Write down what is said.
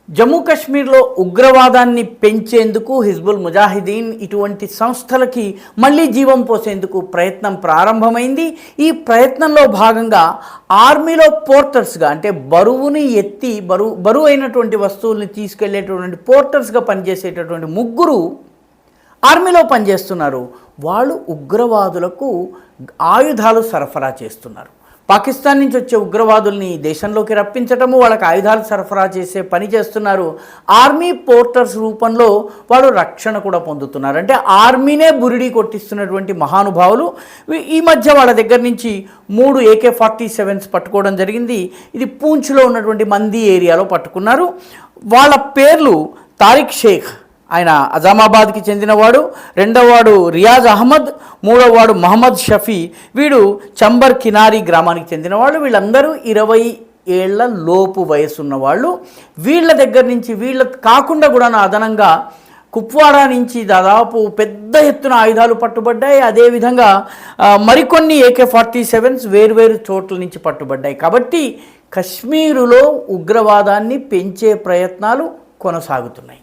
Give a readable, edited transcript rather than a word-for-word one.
జమ్మూ కాశ్మీర్లో ఉగ్రవాదాన్ని పెంచేందుకు హిజ్బుల్ ముజాహిదీన్ ఇటువంటి సంస్థలకి మళ్ళీ జీవం పోసేందుకు ప్రయత్నం ప్రారంభమైంది. ఈ ప్రయత్నంలో భాగంగా ఆర్మీలో పోర్టర్స్గా, అంటే బరువుని ఎత్తి బరువు అయినటువంటి వస్తువుల్ని తీసుకెళ్లేటటువంటి పోర్టర్స్గా పనిచేసేటటువంటి ముగ్గురు ఆర్మీలో పనిచేస్తున్నారు. వాళ్ళు ఉగ్రవాదులకు ఆయుధాలు సరఫరా చేస్తున్నారు. పాకిస్తాన్ నుంచి వచ్చే ఉగ్రవాదుల్ని దేశంలోకి రప్పించటము, వాళ్ళకి ఆయుధాలు సరఫరా చేసే పని చేస్తున్నారు. ఆర్మీ పోర్టర్స్ రూపంలో వాళ్ళు రక్షణ కూడా పొందుతున్నారు. అంటే ఆర్మీనే బురిడి కొట్టిస్తున్నటువంటి మహానుభావులు. ఈ మధ్య వాళ్ళ దగ్గర నుంచి 3 AK-47s పట్టుకోవడం జరిగింది. ఇది పూంచ్లో ఉన్నటువంటి మంది ఏరియాలో పట్టుకున్నారు. వాళ్ళ పేర్లు తారిక్ షేక్, ఆయన అజామాబాద్కి చెందినవాడు. రెండవవాడు రియాజ్ అహ్మద్, మూడవవాడు మహమ్మద్ షఫీ, వీడు చంబర్ కినారీ గ్రామానికి చెందినవాళ్ళు. వీళ్ళందరూ 20 ఏళ్ల లోపు వయసున్న వాళ్ళు. వీళ్ళ దగ్గర నుంచి, వీళ్ళ కాకుండా కూడా అదనంగా కుప్వాడా నుంచి దాదాపు పెద్ద ఎత్తున ఆయుధాలు పట్టుబడ్డాయి. అదేవిధంగా మరికొన్ని AK-47s వేరువేరు చోట్ల నుంచి పట్టుబడ్డాయి. కాబట్టి కశ్మీరులో ఉగ్రవాదాన్ని పెంచే ప్రయత్నాలు కొనసాగుతున్నాయి.